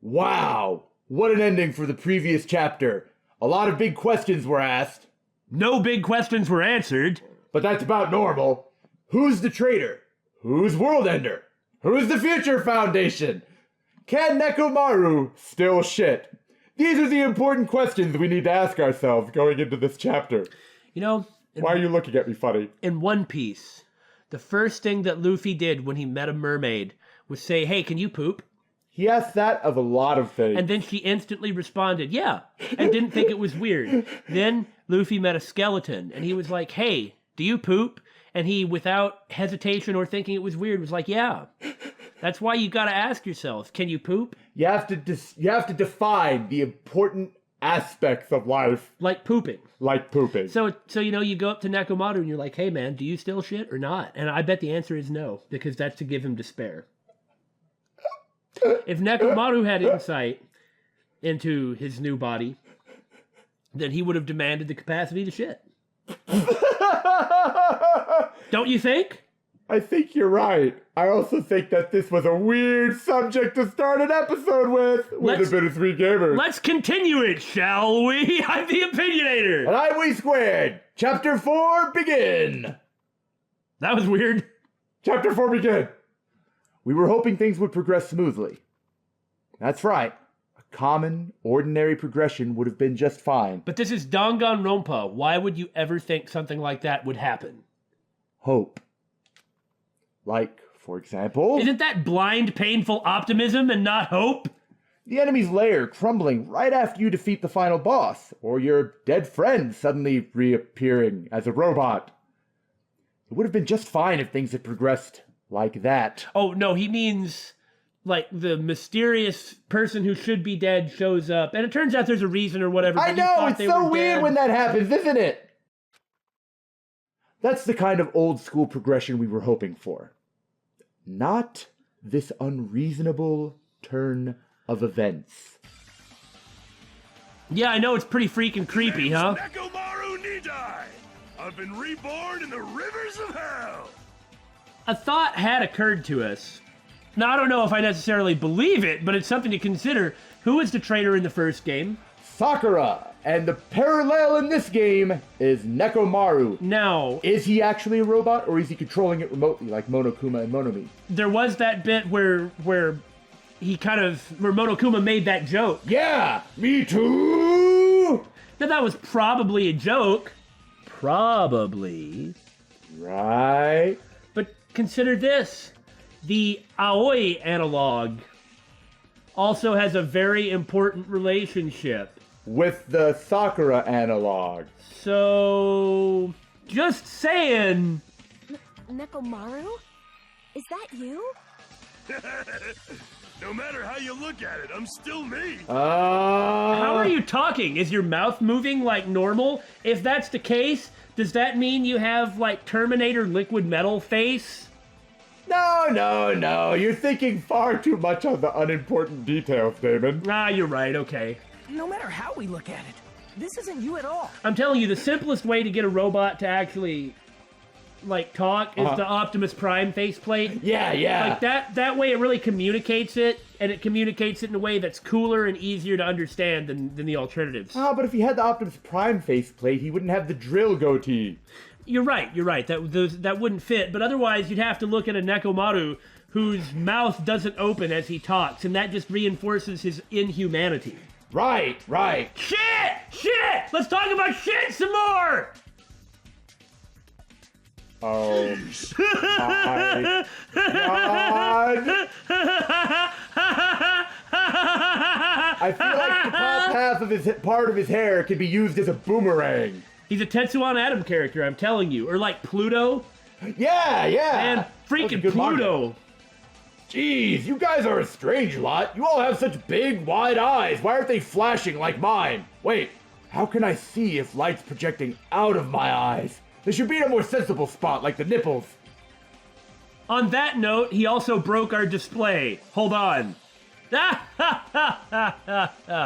Wow, what an ending for the previous chapter. A lot of big questions were asked. No big questions were answered. But that's about normal. Who's the traitor? Who's World Ender? Who's the Future Foundation? Can Nekomaru still shit? These are the important questions we need to ask ourselves going into this chapter. You know... Why are you looking at me funny? In One Piece, the first thing that Luffy did when he met a mermaid was say, hey, can you poop? He asked that of a lot of things. And then she instantly responded, yeah, and didn't think it was weird. Then Luffy met a skeleton, and he was like, hey, do you poop? And he, without hesitation or thinking it was weird, was like, yeah. That's why you gotta ask yourself, can you poop? You have to define the important aspects of life. Like pooping. Like pooping. So you go up to Nekomaru and you're like, hey man, do you still shit or not? And I bet the answer is no, because that's to give him despair. If Nekomaru had insight into his new body, then he would have demanded the capacity to shit. Don't you think? I think you're right. I also think that this was a weird subject to start an episode with the Bittersweet Gamers. Let's continue it, shall we? I'm the Opinionator. And I'm We Squared. Chapter 4, begin. That was weird. Chapter 4, begin. We were hoping things would progress smoothly. That's right. A common, ordinary progression would have been just fine. But this is Danganronpa. Why would you ever think something like that would happen? Hope. Like, for example... Isn't that blind, painful optimism and not hope? The enemy's lair crumbling right after you defeat the final boss, or your dead friend suddenly reappearing as a robot. It would have been just fine if things had progressed like that. Oh, no, he means, like, the mysterious person who should be dead shows up, and it turns out there's a reason or whatever. I know, it's so weird when that happens, isn't it? That's the kind of old-school progression we were hoping for. Not this unreasonable turn of events. Yeah, I know, it's pretty freaking creepy, huh? Nekomaru Nidai! I've been reborn in the rivers of hell! A thought had occurred to us. Now, I don't know if I necessarily believe it, but it's something to consider. Who was the traitor in the first game? Sakura! And the parallel in this game is Nekomaru. Now, is he actually a robot, or is he controlling it remotely, like Monokuma and Monomi? There was that bit where Monokuma made that joke. Yeah, me too! Now, that was probably a joke. Probably. Right. But consider this. The Aoi analog also has a very important relationship with the Sakura analog. So, just saying. Nekomaru? Is that you? No matter how you look at it, I'm still me. How are you talking? Is your mouth moving like normal? If that's the case, does that mean you have, like, Terminator liquid metal face? No. You're thinking far too much on the unimportant details, Damon. You're right, okay. No matter how we look at it, this isn't you at all. I'm telling you, the simplest way to get a robot to actually, like, talk is the Optimus Prime faceplate. Yeah. Like, that way it really communicates it, and it communicates it in a way that's cooler and easier to understand than the alternatives. But if he had the Optimus Prime faceplate, he wouldn't have the drill goatee. You're right. That wouldn't fit, but otherwise you'd have to look at a Nekomaru whose mouth doesn't open as he talks, and that just reinforces his inhumanity. Right. Shit! Let's talk about shit some more! Oh, my God. I feel like the top half of part of his hair could be used as a boomerang. He's a Tetsuan Atom character, I'm telling you. Or like Pluto. Yeah. And freaking Pluto. Manga. Jeez, you guys are a strange lot. You all have such big, wide eyes. Why aren't they flashing like mine? Wait, how can I see if light's projecting out of my eyes? They should be in a more sensible spot, like the nipples. On that note, he also broke our display. Hold on.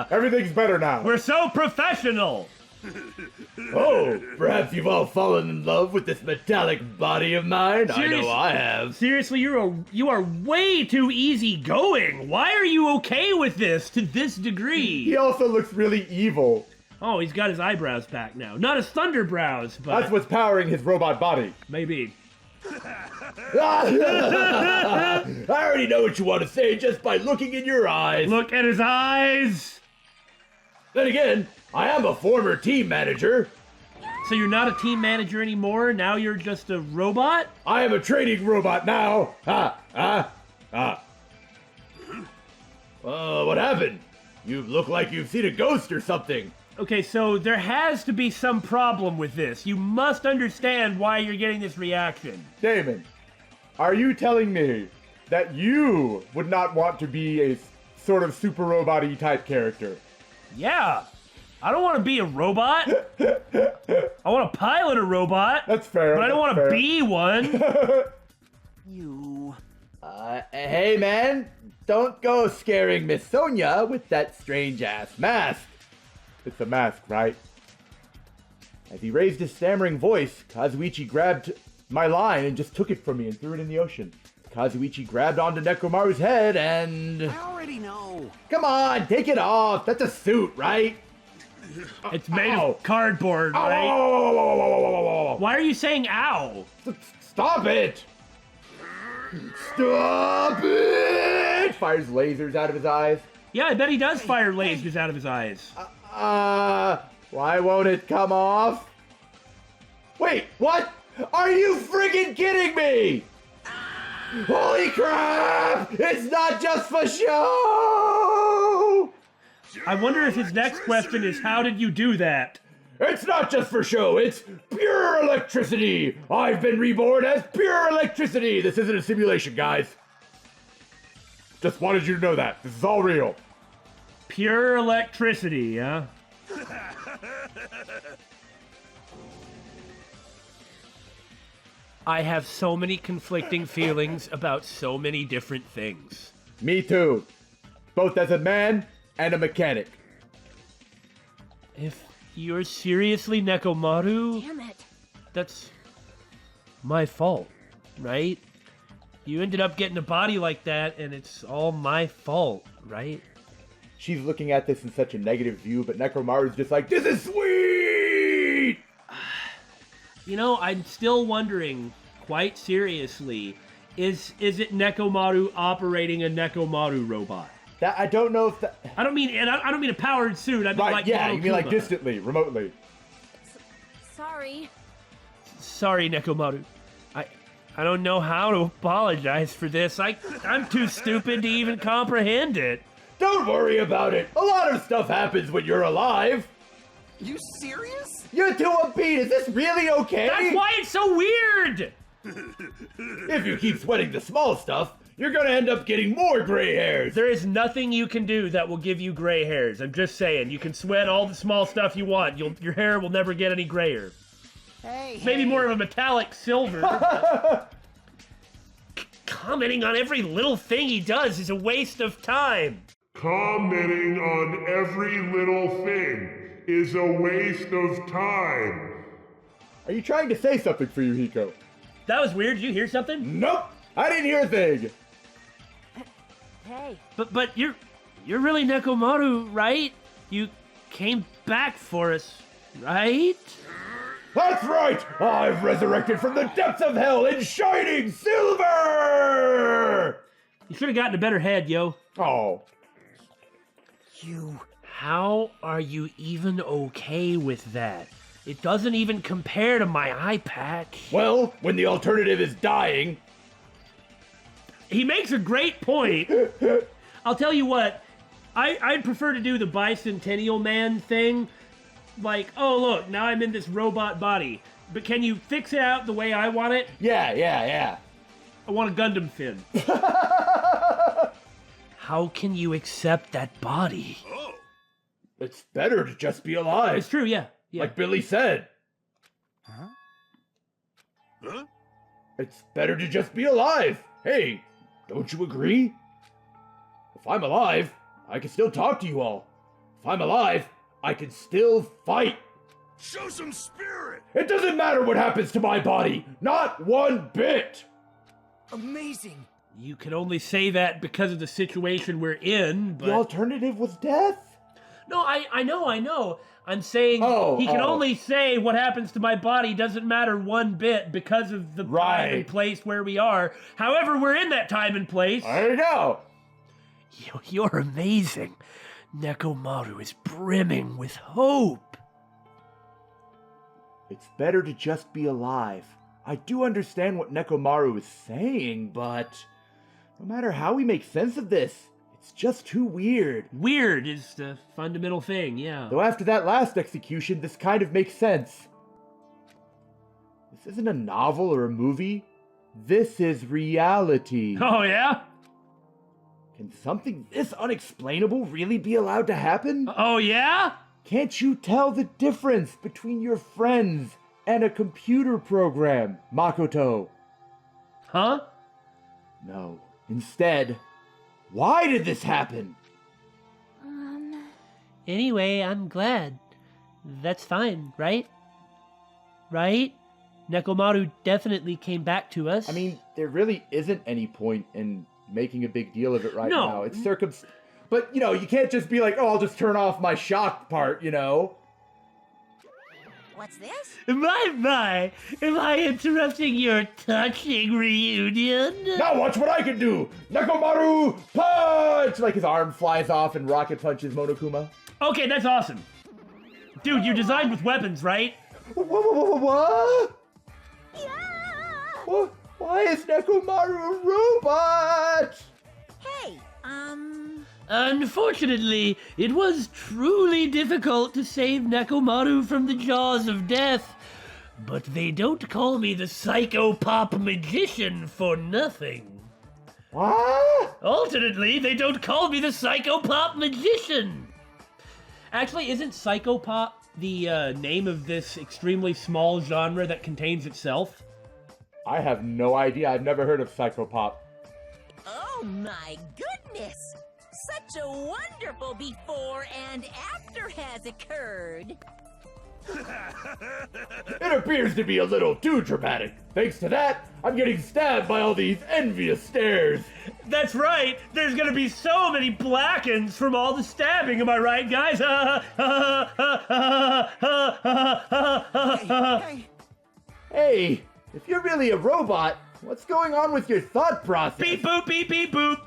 Everything's better now. We're so professional. Oh, perhaps you've all fallen in love with this metallic body of mine? I know I have. Seriously, you are way too easygoing. Why are you okay with this to this degree? He also looks really evil. Oh, he's got his eyebrows back now. Not his thunder brows, but That's what's powering his robot body. maybe. I already know what you want to say just by looking in your eyes. Look at his eyes. Then again, I am a former team manager. So you're not a team manager anymore? Now you're just a robot? I am a trading robot now. What happened? You look like you've seen a ghost or something. Okay, so there has to be some problem with this. You must understand why you're getting this reaction. Damon, are you telling me that you would not want to be a sort of super robot-y type character? Yeah. I don't want to be a robot. I want to pilot a robot. That's fair. But I don't want to be one. You. Hey man, don't go scaring Miss Sonia with that strange-ass mask. It's a mask, right? As he raised his stammering voice, Kazuichi grabbed my line and just took it from me and threw it in the ocean. Kazuichi grabbed onto Nekomaru's head and... I already know. Come on, take it off. That's a suit, right? It's made Ow. of cardboard, right? Ow. Why are you saying ow? Stop it! Stop it! Fires lasers out of his eyes. Yeah, I bet he does fire lasers out of his eyes. Why won't it come off? Wait, what? Are you friggin' kidding me? Holy crap! It's not just for show! I wonder if his next question is, how did you do that? It's not just for show, it's pure electricity! I've been reborn as pure electricity! This isn't a simulation, guys. Just wanted you to know that. This is all real. Pure electricity, huh? I have so many conflicting feelings about so many different things. Me too. Both as a man and a mechanic. If you're seriously Nekomaru, Damn it. that's my fault, right? You ended up getting a body like that, and it's all my fault, right? She's looking at this in such a negative view, but Necromancer's just like, this is sweet! You know, I'm still wondering, quite seriously, is it Nekomaru operating a Nekomaru robot? That I don't know if that... I don't mean a powered suit. I mean Right, like yeah, you mean like Monokuma. distantly, remotely. Sorry. Sorry, Nekomaru. I don't know how to apologize for this. I'm too stupid to even comprehend it. Don't worry about it. A lot of stuff happens when you're alive. You serious? You're too upbeat. Is this really okay? That's why it's so weird. If you keep sweating the small stuff, you're gonna end up getting more gray hairs. There is nothing you can do that will give you gray hairs. I'm just saying. You can sweat all the small stuff you want. Your hair will never get any grayer. Hey. Maybe more of a metallic silver. Commenting on every little thing he does is a waste of time. Commenting on every little thing is a waste of time. Are you trying to say something for Hiko? That was weird. Did you hear something? Nope. I didn't hear a thing. Hey. But you're really Nekomaru, right? You came back for us, right? That's right! I've resurrected from the depths of hell in shining silver! You should have gotten a better head, yo. Oh. You. How are you even okay with that? It doesn't even compare to my eye patch. Well, when the alternative is dying. He makes a great point. I'll tell you what, I'd prefer to do the Bicentennial Man thing. Like, oh look, now I'm in this robot body. But can you fix it out the way I want it? Yeah. I want a Gundam fin. How can you accept that body? Oh, It's better to just be alive. It's true, yeah. Like Billy said. huh? It's better to just be alive. Hey, don't you agree? If I'm alive, I can still talk to you all. If I'm alive, I can still fight. Show some spirit! It doesn't matter what happens to my body. Not one bit. Amazing. You can only say that because of the situation we're in, but... The alternative was death? No, I know. I'm saying he can Oh. only say what happens to my body doesn't matter one bit because of the time and Right. place where we are. However, we're in that time and place. I know. You're amazing. Nekomaru is brimming with hope. It's better to just be alive. I do understand what Nekomaru is saying, but no matter how we make sense of this, it's just too weird. Weird is the fundamental thing, yeah. Though after that last execution, this kind of makes sense. This isn't a novel or a movie. This is reality. Oh, yeah? Can something this unexplainable really be allowed to happen? Oh, yeah? Can't you tell the difference between your friends and a computer program, Makoto? Huh? No. Instead, why did this happen? Anyway, I'm glad. That's fine, right? Right? Nekomaru definitely came back to us. I mean, there really isn't any point in making a big deal of it right No. now. It's But, you can't just be like, oh, I'll just turn off my shock part, What's this? My, am I interrupting your touching reunion? Now watch what I can do! Nekomaru punch! Like his arm flies off and rocket punches Monokuma. Okay, that's awesome. Dude, you're designed with weapons, right? What? Yeah! Why is Nekomaru a robot? Hey, Unfortunately, it was truly difficult to save Nekomaru from the jaws of death. But they don't call me the psychopop magician for nothing. What? Alternately, they don't call me the psychopop magician. Actually, isn't psychopop the name of this extremely small genre that contains itself? I have no idea. I've never heard of psychopop. Oh my goodness! Such a wonderful before and after has occurred. It appears to be a little too dramatic. Thanks to that, I'm getting stabbed by all these envious stares. That's right. There's gonna be so many blackens from all the stabbing. Am I right, guys? Hey, Hey, if you're really a robot, what's going on with your thought process? Beep boop, beep beep boop.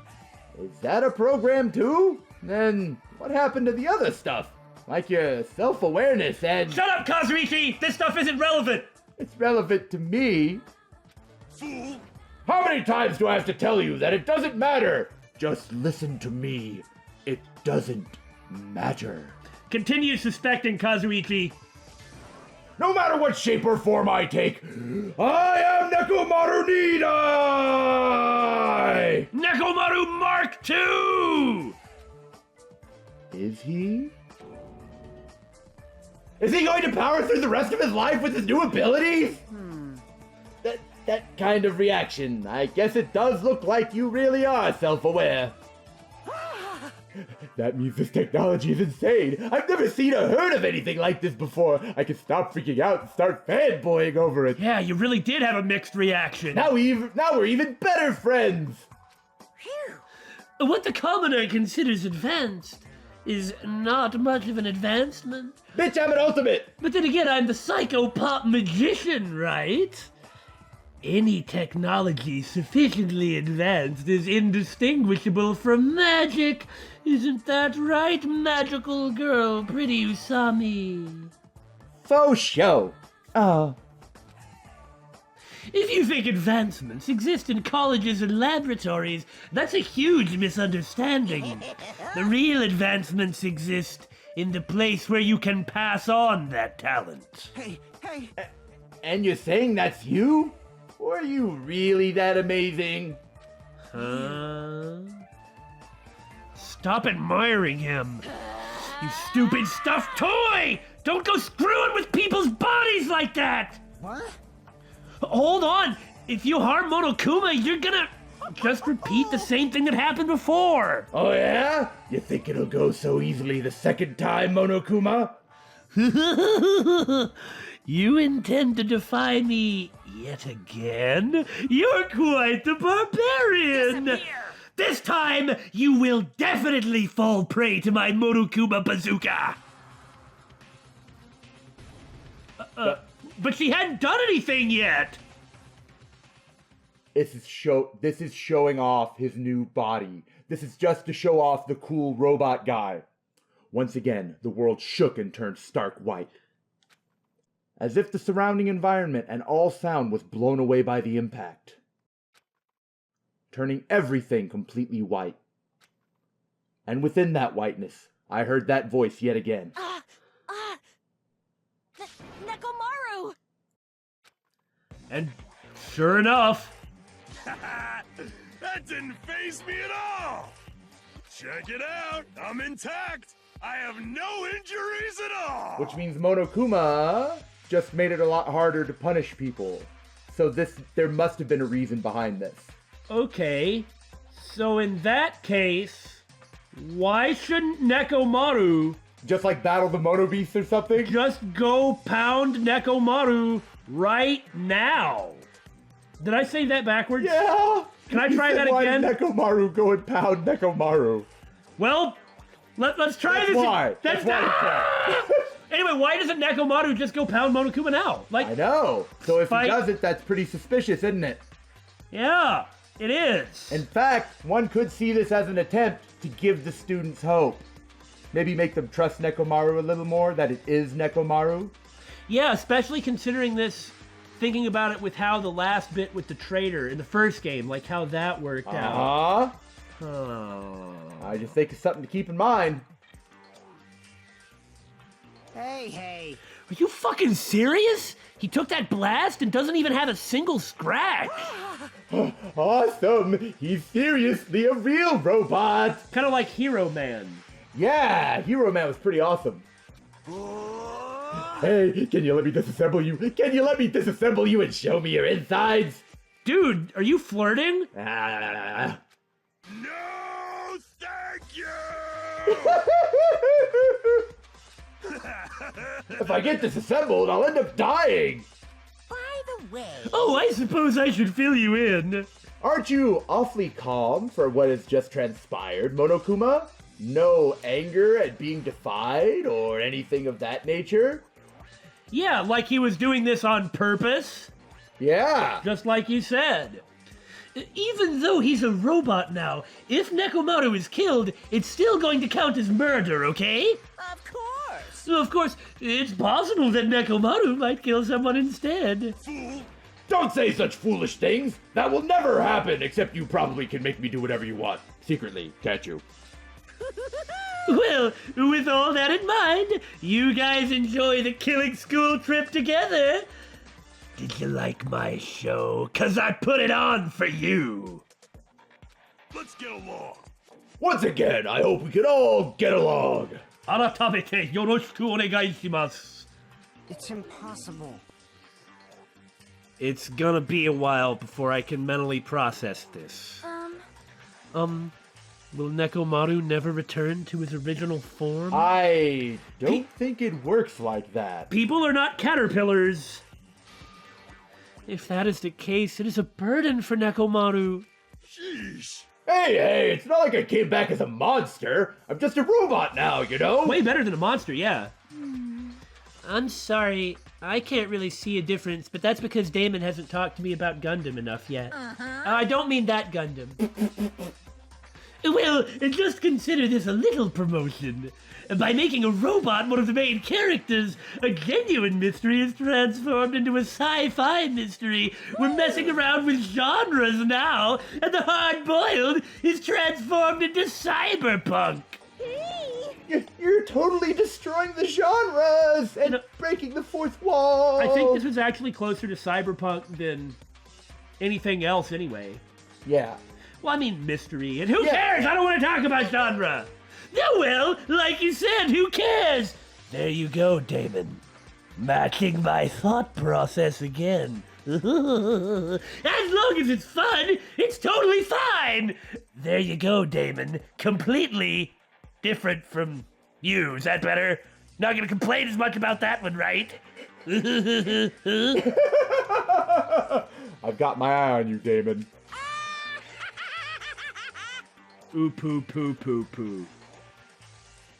Is that a program too? Then what happened to the other stuff? Like your self-awareness and... Shut up, Kazuichi! This stuff isn't relevant! It's relevant to me. Fool! How many times do I have to tell you that it doesn't matter? Just listen to me. It doesn't matter. Continue suspecting, Kazuichi. No matter what shape or form I take, I am Nekomaru Nidai! Nekomaru Mark II! Is he? Is he going to power through the rest of his life with his new abilities? That kind of reaction. I guess it does look like you really are self-aware. That means this technology is insane. I've never seen or heard of anything like this before. I can stop freaking out and start fanboying over it. Yeah, you really did have a mixed reaction. Now we're even better friends. What the commoner considers advanced is not much of an advancement. Bitch, I'm an ultimate. But then again, I'm the psychopop magician, right? Any technology sufficiently advanced is indistinguishable from magic. Isn't that right, magical girl, pretty Usami? Faux show. Oh. If you think advancements exist in colleges and laboratories, that's a huge misunderstanding. The real advancements exist in the place where you can pass on that talent. hey, And you're saying that's you? Were you really that amazing? Stop admiring him. You stupid stuffed toy! Don't go screwing with people's bodies like that! what? Hold on! If you harm Monokuma, you're gonna just repeat the same thing that happened before! Oh yeah? You think it'll go so easily the second time, Monokuma? You intend to defy me yet again? You're quite the barbarian! Disappear! This time, you will definitely fall prey to my Monokuma bazooka! But she hadn't done anything yet! This is showing off his new body. This is just to show off the cool robot guy. Once again, the world shook and turned stark white. As if the surrounding environment and all sound was blown away by the impact, turning everything completely white. And within that whiteness, I heard that voice yet again. Nekomaru! And sure enough, That didn't faze me at all! Check it out! I'm intact! I have no injuries at all! Which means Monokuma just made it a lot harder to punish people. So there must have been a reason behind this. okay, so in that case, why shouldn't Nekomaru Just like Battle the Mono Beast or something? just go pound Nekomaru right now? Did I say that backwards? Yeah! Can I You try said, that why again? did Nekomaru go and pound Nekomaru? Well, let's try That's this. why. That's why it's there. Anyway, why doesn't Nekomaru just go pound Monokuma now? Like, I know. So if Fight. he does it, that's pretty suspicious, isn't it? yeah, it is. In fact, one could see this as an attempt to give the students hope. Maybe make them trust Nekomaru a little more, that it is Nekomaru. Yeah, especially considering this, thinking about it with how the last bit with the traitor in the first game, like how that worked out. Uh-huh. Oh. I just think it's something to keep in mind. Hey. Are you fucking serious? He took that blast and doesn't even have a single scratch. Awesome! He's seriously a real robot! Kind of like Hero Man. Yeah, Hero Man was pretty awesome. Hey, can you let me disassemble you? Can you let me disassemble you and show me your insides? Dude, are you flirting? Ah. No, thank you! If I get disassembled, I'll end up dying! By the way, Oh, I suppose I should fill you in. Aren't you awfully calm for what has just transpired, Monokuma? No anger at being defied or anything of that nature? Yeah, like he was doing this on purpose, Yeah. just like you said. Even though he's a robot now, if Nekomaru is killed, it's still going to count as murder, okay? of course. So of course, it's possible that Nekomaru might kill someone instead. Don't say such foolish things! That will never happen, except you probably can make me do whatever you want. Secretly, can't you? Well, with all that in mind, you guys enjoy the killing school trip together. Did you like my show? 'Cause I put it on for you. Let's get along. Once again, I hope we can all get along. Aratamete yoroshiku onegai shimasu. It's impossible. It's gonna be a while before I can mentally process this. Will Nekomaru never return to his original form? I don't think it works like that. People are not caterpillars. If that is the case, it is a burden for Nekomaru. Sheesh. Hey, it's not like I came back as a monster. I'm just a robot now, you know? Way better than a monster, yeah. I'm sorry, I can't really see a difference, but that's because Damon hasn't talked to me about Gundam enough yet. I don't mean that Gundam. Well, just consider this a little promotion. By making a robot one of the main characters, a genuine mystery is transformed into a sci-fi mystery. We're messing around with genres now, and the hard-boiled is transformed into cyberpunk. You're totally destroying the genres and breaking the fourth wall. I think this was actually closer to cyberpunk than anything else anyway. Yeah. Well, I mean mystery, and who Yeah. cares? I don't want to talk about genre. No, well, like you said, who cares? There you go, Damon. Matching my thought process again. As long as it's fun, it's totally fine. There you go, Damon. Completely different from you. Is that better? Not gonna complain as much about that one, right? I've got my eye on you, Damon. Ooh, poo, poo, poo, poo.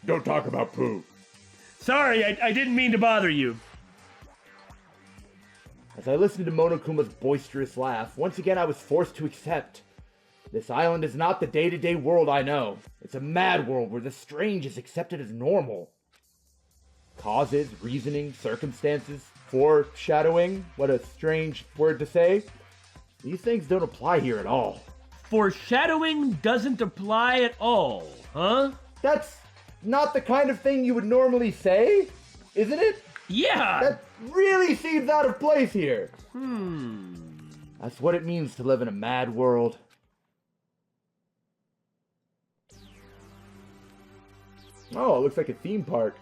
Don't talk about poo. Sorry, I didn't mean to bother you. As I listened to Monokuma's boisterous laugh, once again I was forced to accept. This island is not the day-to-day world I know. It's a mad world where the strange is accepted as normal. Causes, reasoning, circumstances, foreshadowing, what a strange word to say. These things don't apply here at all. Foreshadowing doesn't apply at all, huh? That's not the kind of thing you would normally say, isn't it? Yeah! That really seems out of place here. That's what it means to live in a mad world. Oh, it looks like a theme park.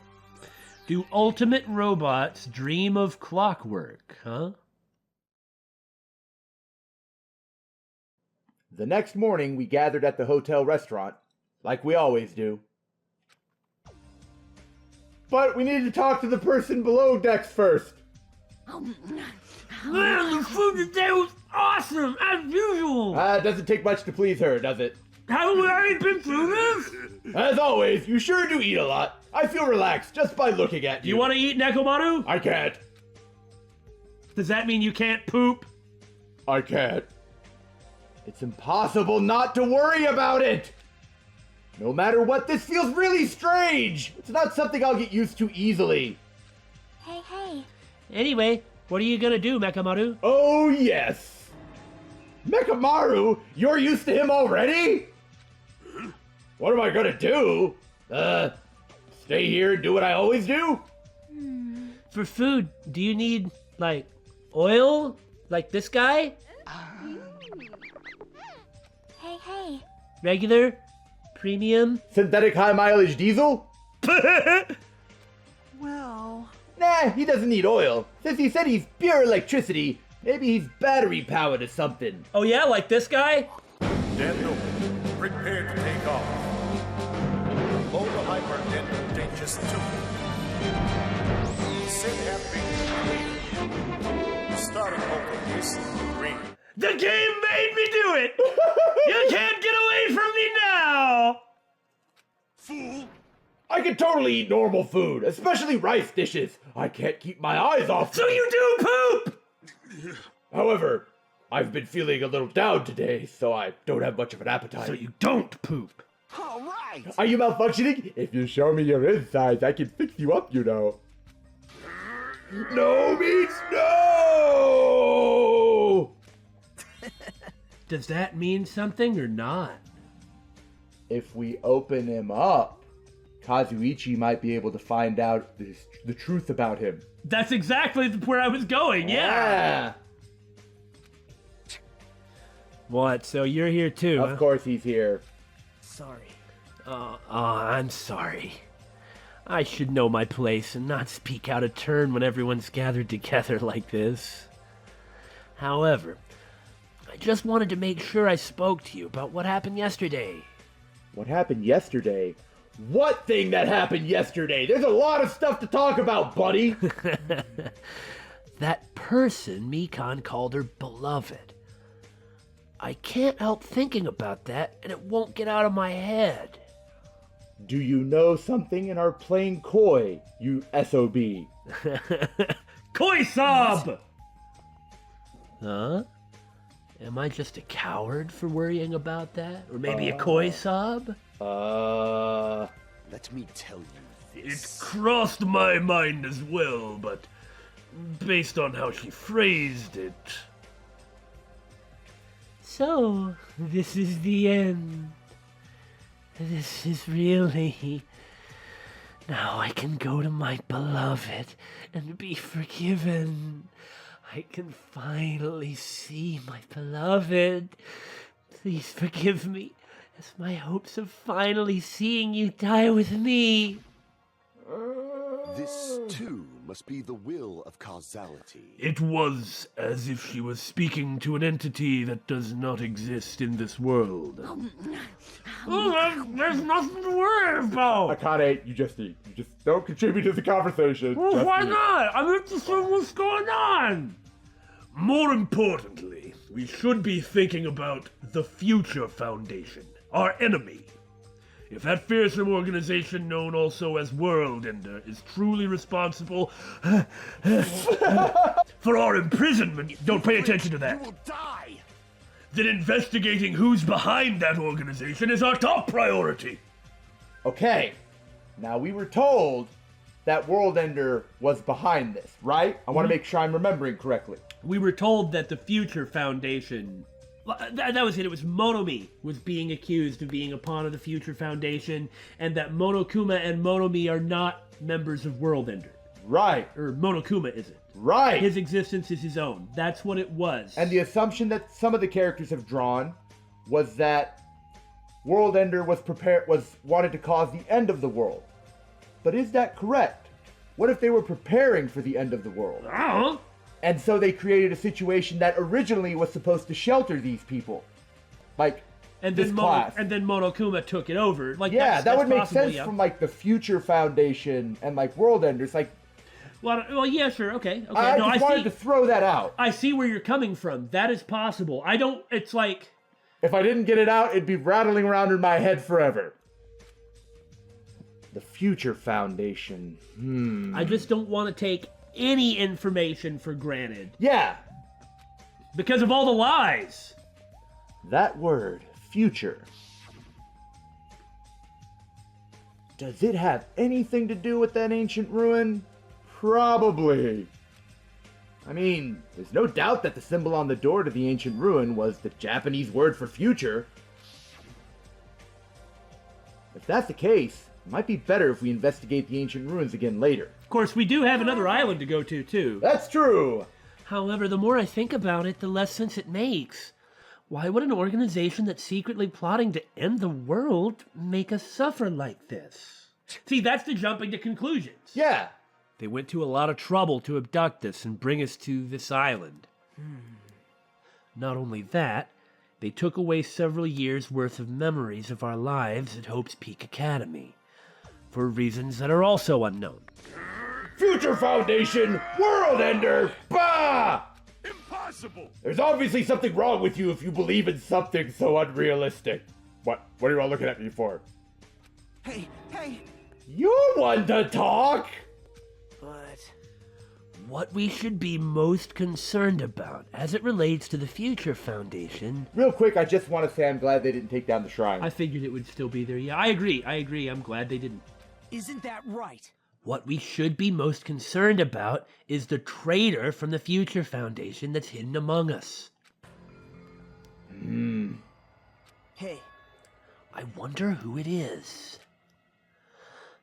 Do ultimate robots dream of clockwork, huh? The next morning, we gathered at the hotel restaurant, like we always do. But we needed to talk to the person below decks first. Man, the food today was awesome, as usual! It doesn't take much to please her, does it? Haven't we already been through this? As always, you sure do eat a lot. I feel relaxed just by looking at Do you. you want to eat Nekomaru? I can't. Does that mean you can't poop? I can't. It's impossible not to worry about it. No matter what, this feels really strange. It's not something I'll get used to easily. Hey. Anyway, what are you gonna do, Mekamaru? Oh, yes. Mekamaru, you're used to him already? What am I gonna do? Stay here and do what I always do? For food, do you need, like, oil? Like this guy? Hey. Regular? Premium? Synthetic high mileage diesel? Well, Nah, he doesn't need oil. Since he said he's pure electricity, maybe he's battery powered or something. Oh yeah, like this guy? Dendo, prepare to take off. Load the hyper Dendo Digest 2. Sit happy. Starting motor is green. The game made me do it! You can't get away from me now! Fool! I can totally eat normal food, especially rice dishes. I can't keep my eyes off So them. you do poop! However, I've been feeling a little down today, so I don't have much of an appetite. So you don't poop. all right. Are you malfunctioning? If you show me your insides, I can fix you up, you know. No means no! Does that mean something or not? If we open him up, Kazuichi might be able to find out the truth about him. That's exactly where I was going, yeah! What, so you're here too, Of course he's here. Sorry. I'm sorry. I should know my place and not speak out of turn when everyone's gathered together like this. However, I just wanted to make sure I spoke to you about what happened yesterday. What happened yesterday? What thing that happened yesterday? There's a lot of stuff to talk about, buddy. That person Mikan called her beloved. I can't help thinking about that, and it won't get out of my head. Do you know something and are playing coy, you SOB? Koi sob! Huh? Am I just a coward for worrying about that? Or maybe a koi sob? Let me tell you this. It crossed my mind as well, but based on how she phrased it. So, this is the end. This is really... Now I can go to my beloved and be forgiven. I can finally see my beloved. Please forgive me, as my hopes of finally seeing you die with me. This too must be the will of causality. It was as if she was speaking to an entity that does not exist in this world. There's nothing to worry about. Akane, you just eat. You just don't contribute to the conversation. Well, Just why eat. not? I'm interested in what's going on. More importantly, we should be thinking about the Future Foundation, our enemy. If that fearsome organization known also as World Ender is truly responsible for our imprisonment, don't pay attention to that. You will die! Then investigating who's behind that organization is our top priority. Okay. Now, we were told that World Ender was behind this, right? I want to make sure I'm remembering correctly. We were told that the Future Foundation... That was it. It was Monomi was being accused of being a pawn of the Future Foundation, and that Monokuma and Monomi are not members of World Ender. Right. Or Monokuma isn't. Right. His existence is his own. That's what it was. And the assumption that some of the characters have drawn was that World Ender was wanted to cause the end of the world. But is that correct? What if they were preparing for the end of the world? And so they created a situation that originally was supposed to shelter these people. Like, and this then class. And then Monokuma took it over. Like, yeah, that would make possible, sense yeah. from, like, the Future Foundation and, like, World Enders. Like, well, yeah, sure, okay. I just wanted to throw that out. I see where you're coming from. That is possible. It's like... If I didn't get it out, it'd be rattling around in my head forever. The Future Foundation. I just don't want to take any information for granted. Yeah. Because of all the lies. That word, future. Does it have anything to do with that ancient ruin? Probably. I mean, there's no doubt that the symbol on the door to the ancient ruin was the Japanese word for future. If that's the case, it might be better if we investigate the ancient ruins again later. Of course, we do have another island to go to, too. That's true! However, the more I think about it, the less sense it makes. Why would an organization that's secretly plotting to end the world make us suffer like this? See, that's the jumping to conclusions. Yeah! They went to a lot of trouble to abduct us and bring us to this island. Not only that, they took away several years' worth of memories of our lives at Hope's Peak Academy, for reasons that are also unknown. Future Foundation! World Ender! Bah! Impossible! There's obviously something wrong with you if you believe in something so unrealistic. What are you all looking at me for? Hey! You're one to talk! But what we should be most concerned about as it relates to the Future Foundation... Real quick, I just want to say I'm glad they didn't take down the shrine. I figured it would still be there. Yeah, I agree. I'm glad they didn't. Isn't that right? What we should be most concerned about is the traitor from the Future Foundation that's hidden among us. Hey, I wonder who it is.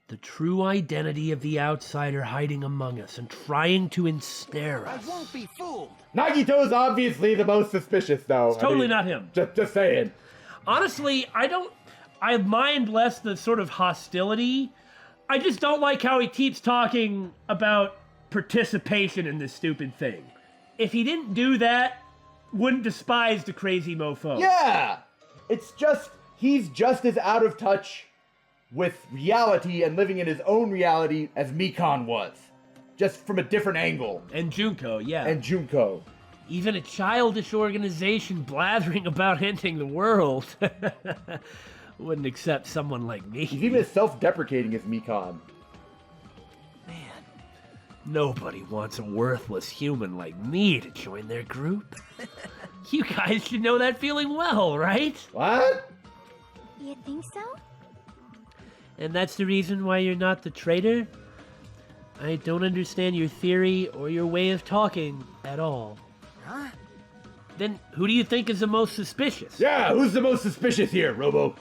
The true identity of the outsider hiding among us and trying to ensnare I us. won't be fooled. Nagito's obviously the most suspicious, though. It's totally not him. Just saying. Honestly, I mind less the sort of hostility. I just don't like how he keeps talking about participation in this stupid thing. If he didn't do that, wouldn't despise the crazy mofo. Yeah! It's just, he's just as out of touch with reality and living in his own reality as Mikan was. Just from a different angle. And Junko, yeah. And Junko. Even a childish organization blathering about ending the world wouldn't accept someone like me. He's even as self-deprecating as Mikan. Man, nobody wants a worthless human like me to join their group. You guys should know that feeling well, right? What? You think so? And that's the reason why you're not the traitor? I don't understand your theory or your way of talking at all. Huh? Then who do you think is the most suspicious? Yeah, who's the most suspicious here, Robo?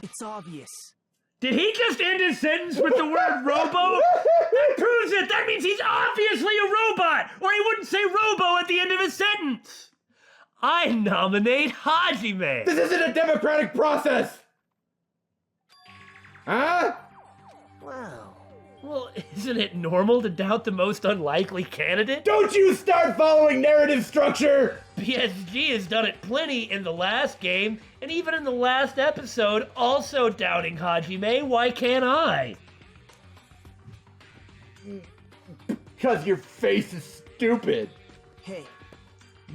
It's obvious. Did he just end his sentence with the word robo? That proves it! That means he's obviously a robot! Or he wouldn't say robo at the end of his sentence! I nominate Hajime! This isn't a democratic process! Huh? Well, Well, isn't it normal to doubt the most unlikely candidate? Don't you start following narrative structure! PSG has done it plenty in the last game, and even in the last episode, also doubting Hajime. Why can't I? Because your face is stupid. Hey,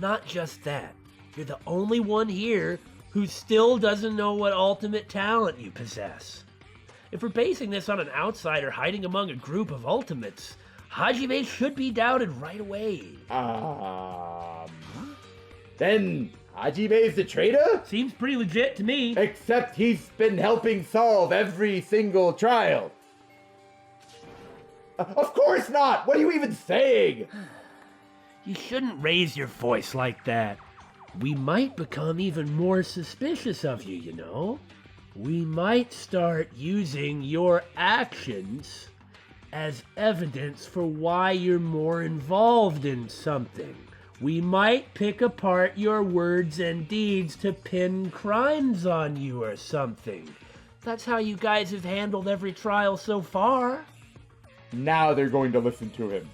Not just that. You're the only one here who still doesn't know what ultimate talent you possess. If we're basing this on an outsider hiding among a group of ultimates, Hajime should be doubted right away. Then Hajime's the traitor? Seems pretty legit to me. Except he's been helping solve every single trial. Of course not! What are you even saying? You shouldn't raise your voice like that. We might become even more suspicious of you, you know? We might start using your actions as evidence for why you're more involved in something. We might pick apart your words and deeds to pin crimes on you or something. That's how you guys have handled every trial so far. Now they're going to listen to him.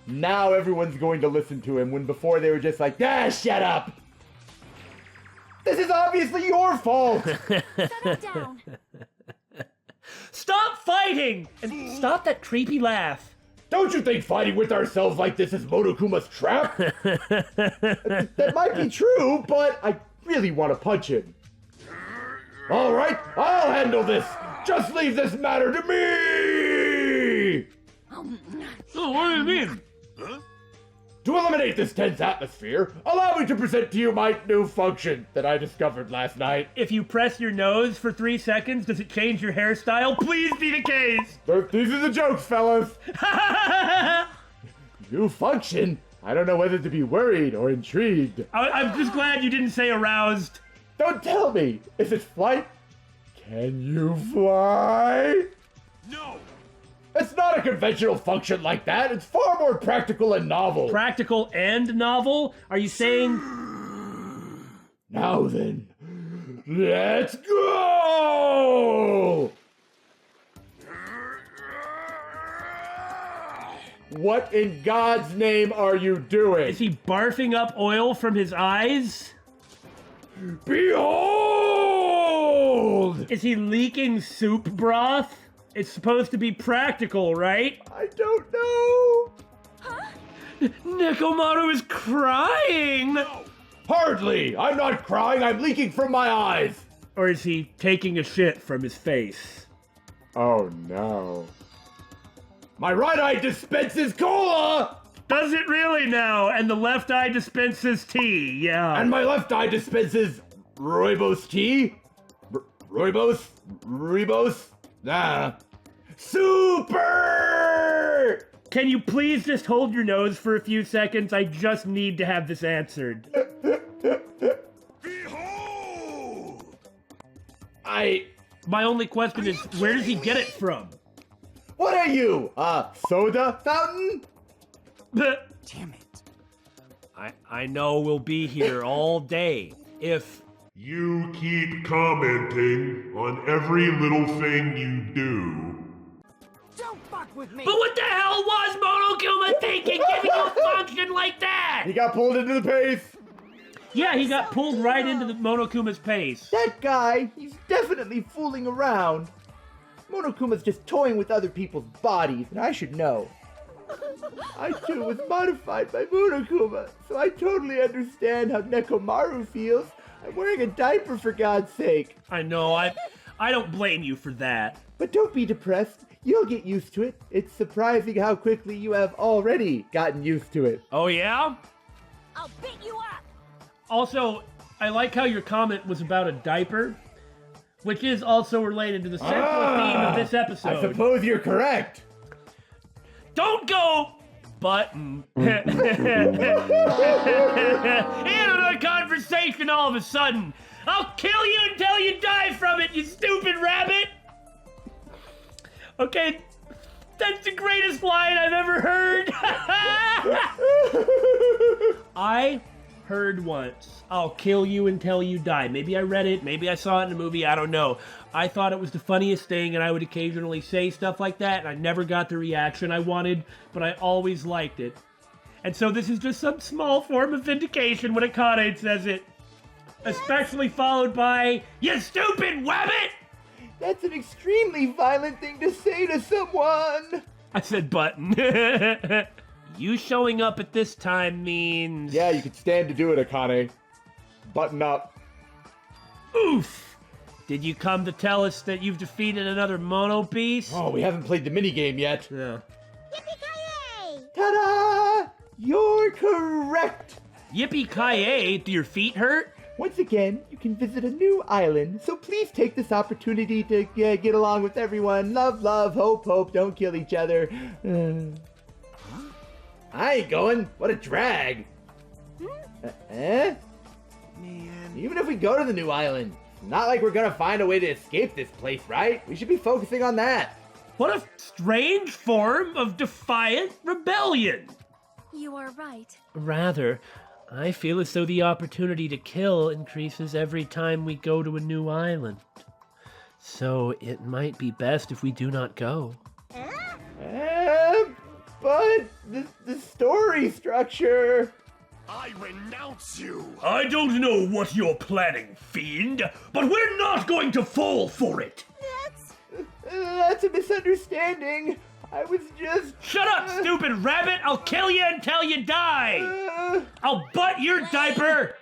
Now everyone's going to listen to him when before they were just like, shut up! This is obviously your fault! Settle down. Stop fighting! And stop that creepy laugh. Don't you think fighting with ourselves like this is Monokuma's trap? That might be true, but I really want to punch him. Alright, I'll handle this! Just leave this matter to me! Oh, what do you mean? To eliminate this tense atmosphere, allow me to present to you my new function that I discovered last night. If you press your nose for 3 seconds, does it change your hairstyle? Please be the case. These are the jokes, fellas. New function? I don't know whether to be worried or intrigued. I'm just glad you didn't say aroused. Don't tell me. Is it flight? Can you fly? No! It's not a conventional function like that. It's far more practical and novel. Practical and novel? Are you saying... Now then, let's go! What in God's name are you doing? Is he barfing up oil from his eyes? Behold! Is he leaking soup broth? It's supposed to be practical, right? I don't know. Nekomaru is crying! Hardly. I'm not crying. I'm leaking from my eyes. Or is he taking a shit from his face? Oh no. My right eye dispenses cola! Does it really now? And the left eye dispenses tea, yeah. And my left eye dispenses rooibos tea? Rooibos? Nah. Super! Can you please just hold your nose for a few seconds? I just need to have this answered. Behold! My only question is, where does he get it from? What are you? Soda fountain? damn it. I know we'll be here all day if... You keep commenting on every little thing you do. Don't fuck with me. But what the hell was Monokuma thinking giving you a function like that? He got pulled into the pace. Yeah, he got pulled right into the Monokuma's pace. That guy, he's definitely fooling around. Monokuma's just toying with other people's bodies, and I should know. I too was modified by Monokuma, so I totally understand how Nekomaru feels. I'm wearing a diaper for God's sake. I know, I don't blame you for that. But don't be depressed. You'll get used to it. It's surprising how quickly you have already gotten used to it. Oh yeah? I'll beat you up. Also, I like how your comment was about a diaper, which is also related to the central theme of this episode. I suppose you're correct. Don't go button. And another conversation all of a sudden. I'll kill you until you die from it, you stupid rabbit. Okay, that's the greatest line I've ever heard. I heard once I'll kill you until you die. Maybe I read it, maybe I saw it in a movie, I don't know. I thought it was the funniest thing, and I would occasionally say stuff like that, and I never got the reaction I wanted, but I always liked it. And so this is just some small form of vindication when Akane says it. Especially followed by, "You stupid wabbit!" That's an extremely violent thing to say to someone. I said button. You showing up at this time means... Yeah, you could stand to do it, Akane. Button up. Oof! Did you come to tell us that you've defeated another mono piece? Oh, we haven't played the minigame yet. Yeah. Yippee-ki-yay! Ta-da! You're correct. Yippee-ki-yay, do your feet hurt? Once again, you can visit a new island, so please take this opportunity to get along with everyone. Love, love, hope, hope, don't kill each other. I ain't going. What a drag. Man. Even if we go to the new island, it's not like we're gonna find a way to escape this place, right? We should be focusing on that. What a strange form of defiant rebellion. You are right. Rather, I feel as though the opportunity to kill increases every time we go to a new island. So it might be best if we do not go. But the story structure... I renounce you! I don't know what you're planning, fiend, but we're not going to fall for it! That's a misunderstanding. I was just... Shut up, stupid rabbit! I'll kill you until you die! I'll butt your diaper!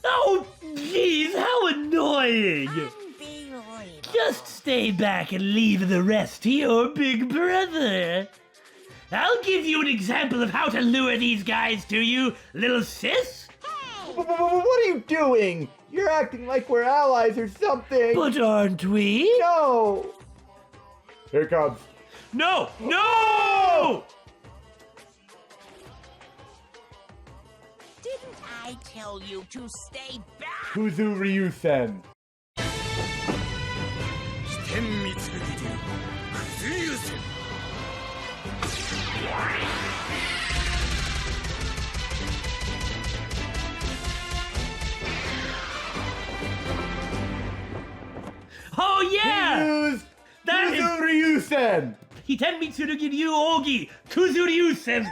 Oh, jeez, how annoying! Just stay back and leave the rest to your big brother. I'll give you an example of how to lure these guys to you, little sis. What are you doing? You're acting like we're allies or something. But aren't we? No. Here it comes. No! No! Didn't I tell you to stay back? Kuzu Ryusen. Oh yeah! Use That is... Kuzu Ryusen. Hitenmitsu no Giryu Ogi! Kuzuryusen!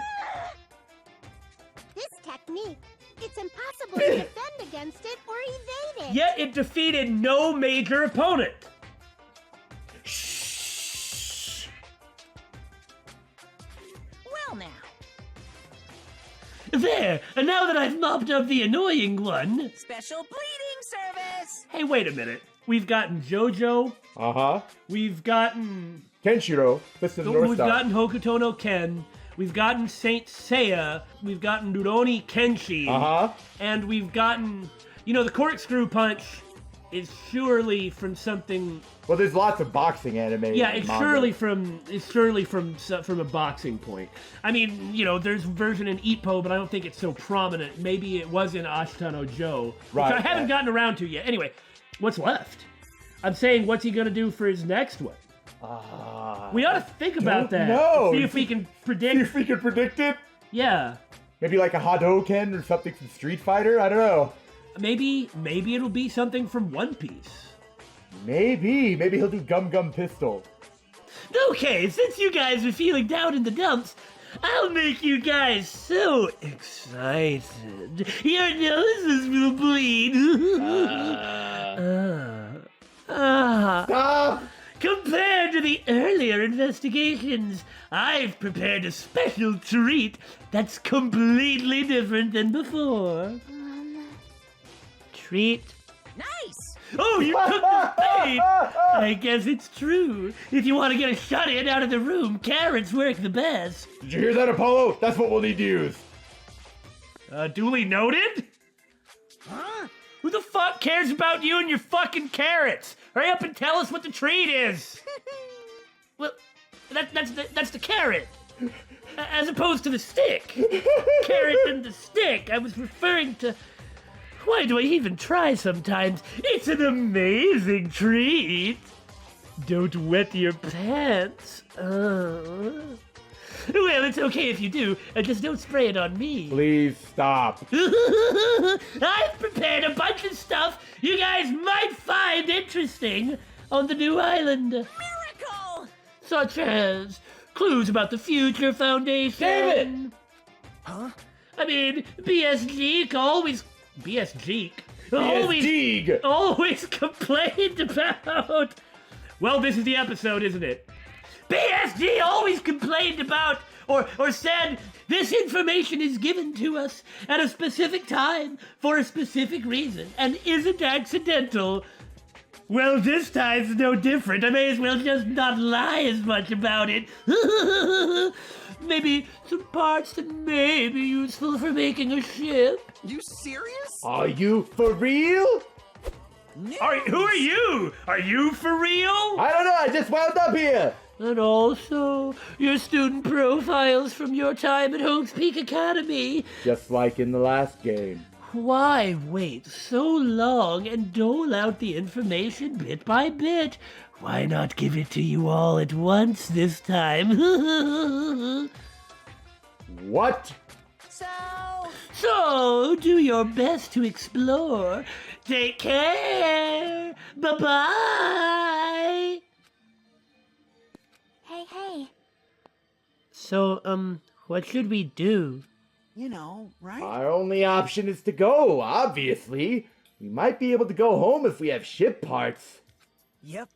This technique, it's impossible to defend against it or evade it. Yet it defeated no major opponent. Well now. There, and now that I've mopped up the annoying one... Special bleeding service! Hey, wait a minute. We've gotten JoJo. Uh-huh. We've gotten... Kenshiro. Fist of the North We've Star. gotten Hokuto no Ken. We've gotten Saint Seiya. We've gotten Rurouni Kenshi. Uh-huh. And we've gotten... You know, the corkscrew punch is surely from something... Well, there's lots of boxing anime. Yeah, and it's manga. surely from a boxing point. I mean, you know, there's a version in Ippo, but I don't think it's so prominent. Maybe it was in Ashita no Joe, which Right, I haven't right. gotten around to yet. Anyway, what's left? I'm saying, what's he gonna do for his next one? We ought to think about that. know. See if we can See predict. if we can predict it. Yeah, Maybe like a Hadouken or something from Street Fighter. I don't know. maybe it'll be something from One Piece. Maybe he'll do Gum Gum Pistol. Okay, since you guys are feeling down in the dumps, I'll make you guys so excited. Your noses will bleed. Stop! Compared to the earlier investigations, I've prepared a special treat that's completely different than before. Treat? Nice! Oh, you took the bait! I guess it's true. If you want to get a shut-in out of the room, carrots work the best. Did you hear that, Apollo? That's what we'll need to use. Duly noted? Huh? Who the fuck cares about you and your fucking carrots? Hurry up and tell us what the treat is. Well, that's the carrot. As opposed to the stick. Carrot and the stick. I was referring to... Why do I even try sometimes? It's an amazing treat. Don't wet your pants. Well, it's okay if you do, just don't spray it on me. Please stop. I've prepared a bunch of stuff you guys might find interesting on the new island. Miracle! Such as clues about the Future Foundation. Damn it! Huh? I mean, BS always complained about. Well, this is the episode, isn't it? BSG always complained about or said this information is given to us at a specific time for a specific reason and isn't accidental. Well, this time's no different. I may as well just not lie as much about it. Maybe some parts that may be useful for making a ship. You serious? Are you for real? Who are you? Are you for real? I don't know, I just wound up here. And also, your student profiles from your time at Hope's Peak Academy. Just like in the last game. Why wait so long and dole out the information bit by bit? Why not give it to you all at once this time? What? So, do your best to explore. Take care. Bye-bye. Hey. So, what should we do? You know, right? Our only option is to go, obviously. We might be able to go home if we have ship parts. Yep.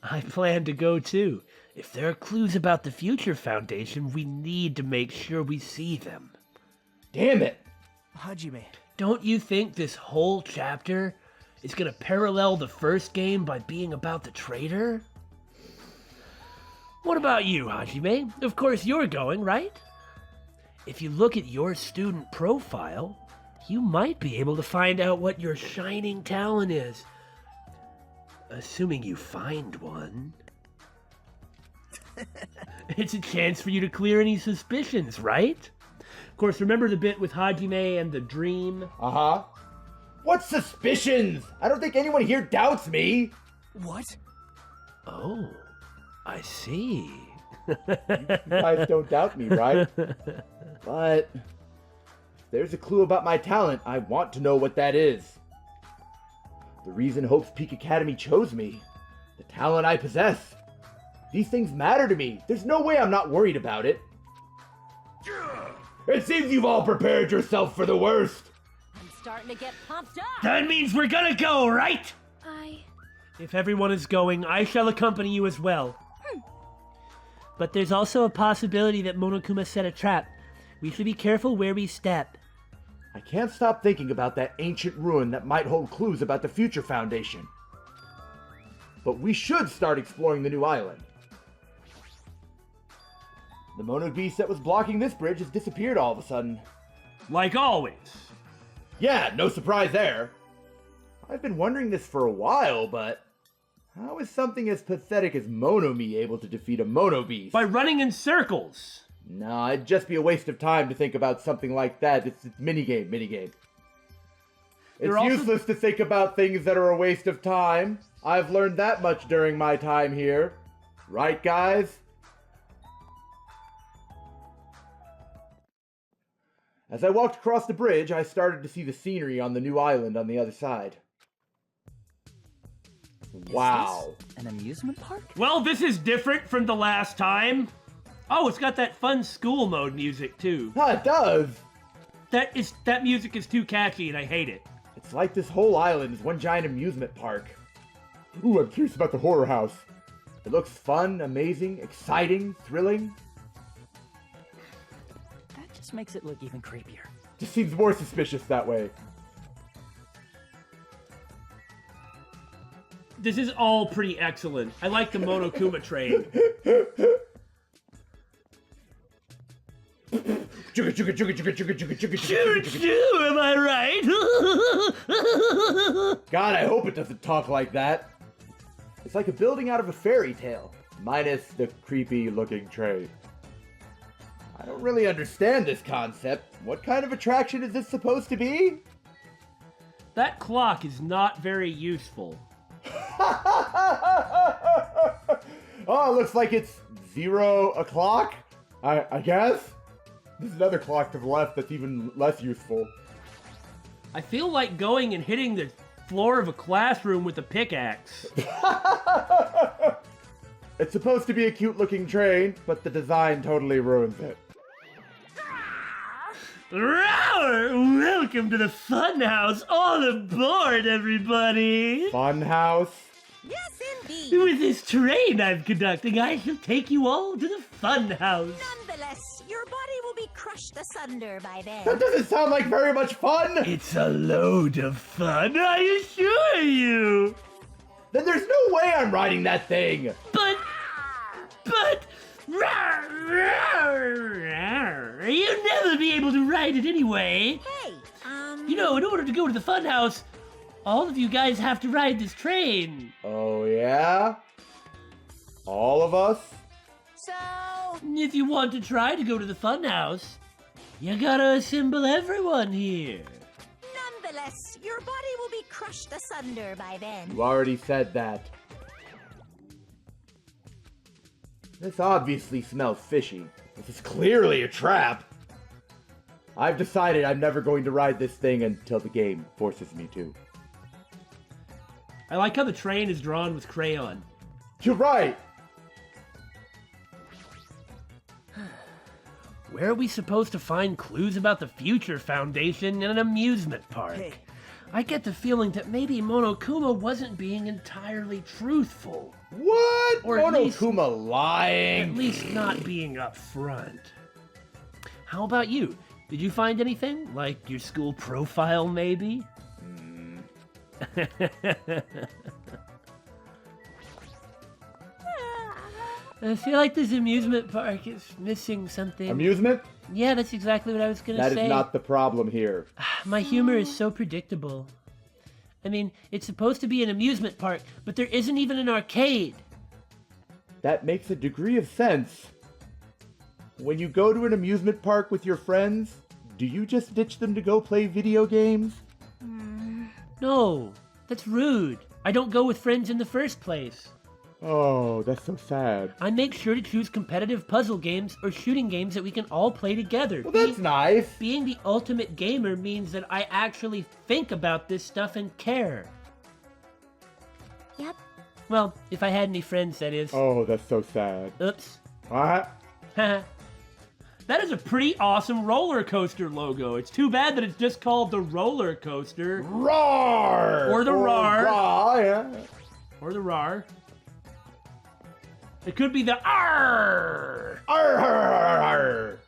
I plan to go too. If there are clues about the Future Foundation, we need to make sure we see them. Damn it. Hajime. Don't you think this whole chapter is gonna parallel the first game by being about the traitor? What about you, Hajime? Of course you're going, right? If you look at your student profile, you might be able to find out what your shining talent is. Assuming you find one. It's a chance for you to clear any suspicions, right? Of course, remember the bit with Hajime and the dream? Uh-huh. What suspicions? I don't think anyone here doubts me. What? Oh, I see. You guys don't doubt me, right? But if there's a clue about my talent, I want to know what that is. The reason Hope's Peak Academy chose me. The talent I possess. These things matter to me. There's no way I'm not worried about it. It seems you've all prepared yourself for the worst. I'm starting to get pumped up. That means we're gonna go, right? I... If everyone is going, I shall accompany you as well. But there's also a possibility that Monokuma set a trap. We should be careful where we step. I can't stop thinking about that ancient ruin that might hold clues about the Future Foundation. But we should start exploring the new island. The Mono Beast that was blocking this bridge has disappeared all of a sudden. Like always. Yeah, no surprise there. I've been wondering this for a while, but how is something as pathetic as Monomi able to defeat a Mono Beast? By running in circles. No, it'd just be a waste of time to think about something like that. It's minigame. It's useless to think about things that are a waste of time. I've learned that much during my time here. Right, guys? As I walked across the bridge, I started to see the scenery on the new island on the other side. Wow. Is this an amusement park? Well, this is different from the last time. Oh, it's got that fun school mode music too. Ah, it does. That music is too catchy and I hate it. It's like this whole island is one giant amusement park. Ooh, I'm curious about the horror house. It looks fun, amazing, exciting, thrilling. That just makes it look even creepier. Just seems more suspicious that way. This is all pretty excellent. I like the Monokuma train. Choo choo, am I right? God, I hope it doesn't talk like that. It's like a building out of a fairy tale, minus the creepy looking train. I don't really understand this concept. What kind of attraction is this supposed to be? That clock is not very useful. Oh, it looks like it's 0 o'clock. I guess? There's another clock to the left that's even less useful. I feel like going and hitting the floor of a classroom with a pickaxe. It's supposed to be a cute-looking train, but the design totally ruins it. Roar! Welcome to the Funhouse. All aboard, everybody. Funhouse? Yes, indeed. With this train I'm conducting, I shall take you all to the Funhouse. Nonetheless, your body will be crushed asunder by That then. doesn't sound like very much fun! It's a load of fun, I assure you. Then there's no way I'm riding that thing! But, you'll never be able to ride it anyway. Hey, You know, in order to go to the Funhouse, all of you guys have to ride this train. Oh yeah? All of us? so... If you want to try to go to the Funhouse, you gotta assemble everyone here. Nonetheless, your body will be crushed asunder by then. You already said that. This obviously smells fishy. This is clearly a trap. I've decided I'm never going to ride this thing until the game forces me to. I like how the train is drawn with crayon. You're right! Where are we supposed to find clues about the Future Foundation in an amusement park? Hey. I get the feeling that maybe Monokuma wasn't being entirely truthful. What? Or at least- Monokuma lying? At least not being upfront. How about you? Did you find anything? Like your school profile, maybe? I feel like this amusement park is missing something. Amusement? Yeah, that's exactly what I was gonna That say. is not the problem here. My humor is so predictable. I mean, it's supposed to be an amusement park, but there isn't even an arcade. That makes a degree of sense. When you go to an amusement park with your friends, do you just ditch them to go play video games? No, that's rude. I don't go with friends in the first place. Oh, that's so sad. I make sure to choose competitive puzzle games or shooting games that we can all play together. Well, that's nice. Being the ultimate gamer means that I actually think about this stuff and care. Yep. Well, if I had any friends, that is. Oh, that's so sad. Oops. What? That is a pretty awesome roller coaster logo. It's too bad that it's just called the roller coaster. Roar! Or the roar. Raw, yeah. Or the RAR. It could be the R. Arr!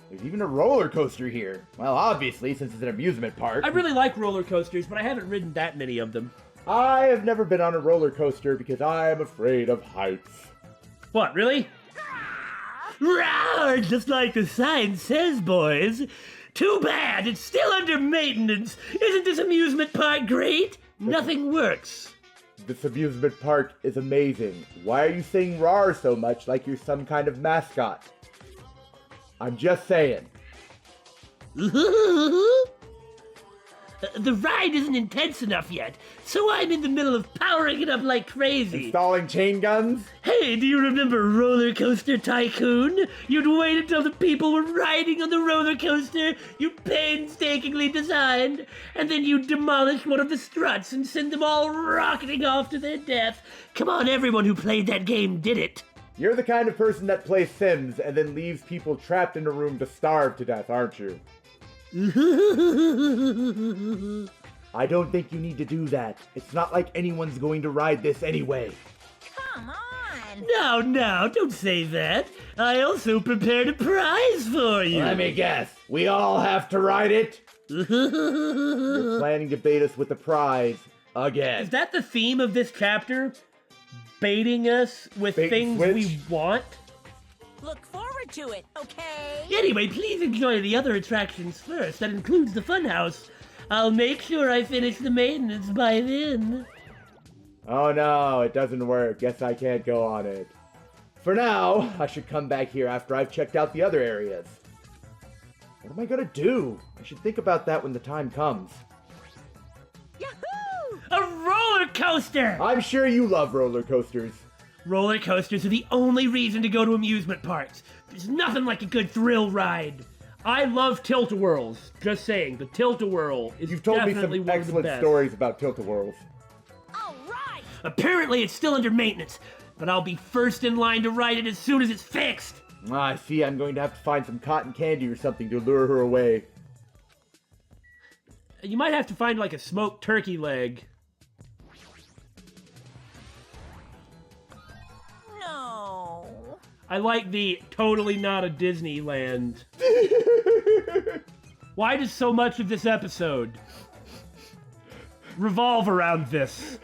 There's even a roller coaster here. Well, obviously, since it's an amusement park. I really like roller coasters, but I haven't ridden that many of them. I have never been on a roller coaster because I am afraid of heights. What, really? Roar, just like the sign says, boys. Too bad, it's still under maintenance. Isn't this amusement park great? Nothing works. This amusement park is amazing. Why are you saying "rawr" so much like you're some kind of mascot? I'm just saying. The ride isn't intense enough yet, so I'm in the middle of powering it up like crazy. Installing chain guns? Hey, do you remember Roller Coaster Tycoon? You'd wait until the people were riding on the roller coaster you painstakingly designed, and then you'd demolish one of the struts and send them all rocketing off to their death. Come on, everyone who played that game did it. You're the kind of person that plays Sims and then leaves people trapped in a room to starve to death, aren't you? I don't think you need to do that. It's not like anyone's going to ride this anyway. Come on! No, don't say that. I also prepared a prize for you. Let me guess. We all have to ride it? You're planning to bait us with a prize again. Is that the theme of this chapter? Baiting us with Bait and things we switch? want? Look forward to it, okay? Anyway, please enjoy the other attractions first. That includes the funhouse. I'll make sure I finish the maintenance by then. Oh no, it doesn't work. Guess I can't go on it. For now, I should come back here after I've checked out the other areas. What am I gonna do? I should think about that when the time comes. Yahoo! A roller coaster! I'm sure you love roller coasters. Roller coasters are the only reason to go to amusement parks. There's nothing like a good thrill ride. I love Tilt-A-Whirls. Just saying, the Tilt-A-Whirl is You've told me definitely some one of the excellent best. stories about Tilt-A-Whirls. All right. Apparently it's still under maintenance, but I'll be first in line to ride it as soon as it's fixed. I see. I'm going to have to find some cotton candy or something to lure her away. You might have to find like a smoked turkey leg. No. I like the totally not a Disneyland. Why does so much of this episode revolve around this?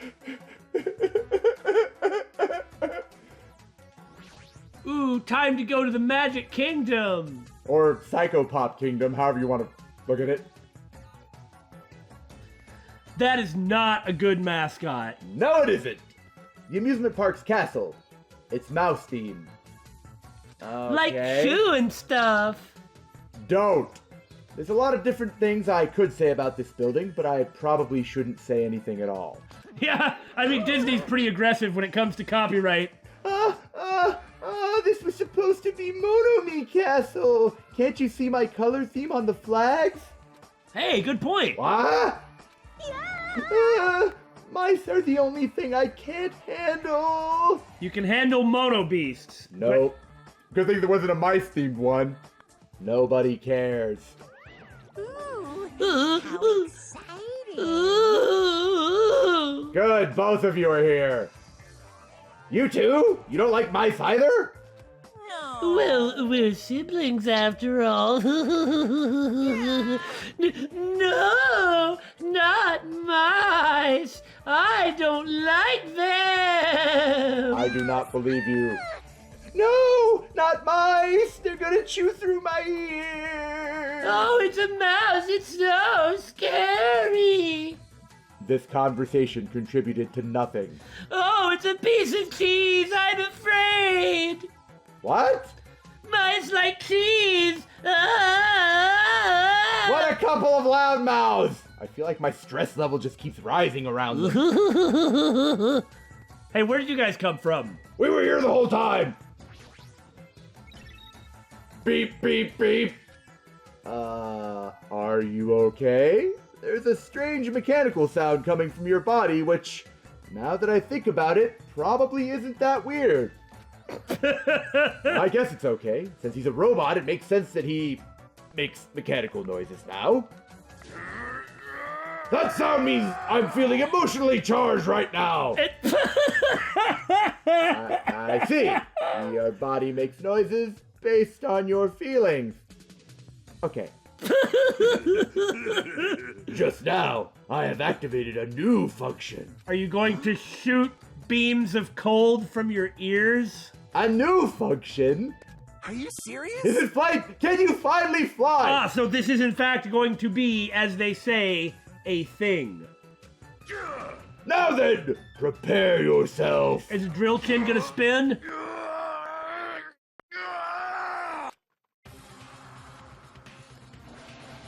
Ooh, time to go to the Magic Kingdom. Or Psychopop Kingdom, however you want to look at it. That is not a good mascot. No, it isn't. The amusement park's castle. It's mouse themed. Like Okay. chewing stuff. Don't. There's a lot of different things I could say about this building, but I probably shouldn't say anything at all. Yeah, I mean, Disney's pretty aggressive when it comes to copyright. This was supposed to be Monomi Castle. Can't you see my color theme on the flags? Hey, good point. What? Mice are the only thing I can't handle. You can handle mono beasts. No. Good thing there wasn't a mice-themed one. Nobody cares. Ooh, how exciting. Good, both of you are here. You too? You don't like mice either? No. Well, we're siblings after all. No, not mice. I don't like them. I do not believe you. No, not mice. They're gonna chew through my ear. Oh, it's a mouse. It's so scary. This conversation contributed to nothing. Oh, it's a piece of cheese. I'm afraid. What? Mice like cheese. Ah! What a couple of loudmouths! I feel like my stress level just keeps rising around them. Hey, where did you guys come from? We were here the whole time! Beep, beep, beep. Are you okay? There's a strange mechanical sound coming from your body, which, now that I think about it, probably isn't that weird. I guess it's okay. Since he's a robot, it makes sense that he makes mechanical noises now. That sound means I'm feeling emotionally charged right now. I see. Your body makes noises based on your feelings. Okay. Just now, I have activated a new function. Are you going to shoot beams of cold from your ears? A new function? Are you serious? Is it flight? Can you finally fly? Ah, so this is in fact going to be, as they say, a thing. Now then, prepare yourself. Is the drill chin gonna spin?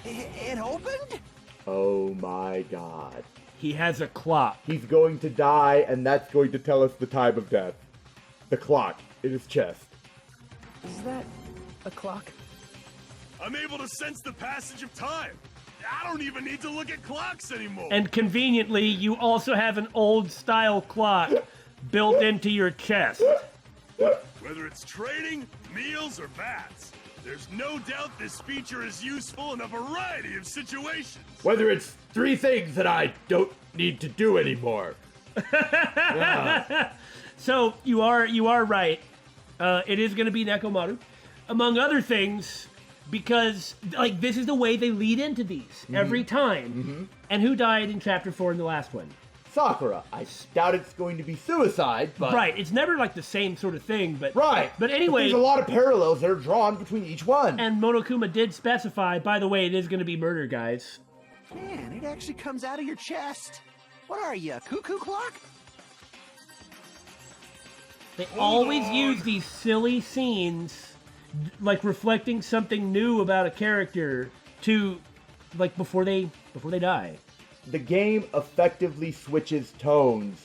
It opened? Oh my god. He has a clock. He's going to die, and that's going to tell us the time of death. The clock in his chest. Is that a clock? I'm able to sense the passage of time. I don't even need to look at clocks anymore. And conveniently, you also have an old style clock built into your chest. Whether it's training, meals, or baths, there's no doubt this feature is useful in a variety of situations. Whether it's 3 things that I don't need to do anymore. Yeah. So you are right. It is going to be Nekomaru, among other things, because like this is the way they lead into these every time. And who died in chapter 4 in the last one? Sakura. I doubt it's going to be suicide, but... Right. It's never like the same sort of thing, but Right. But anyway, there's a lot of parallels that are drawn between each one. and Monokuma did specify. By the way, it is going to be murder, guys. Man, it actually comes out of your chest. What are you, a cuckoo clock? They always use these silly scenes, like reflecting something new about a character, to, like before they die. The game effectively switches tones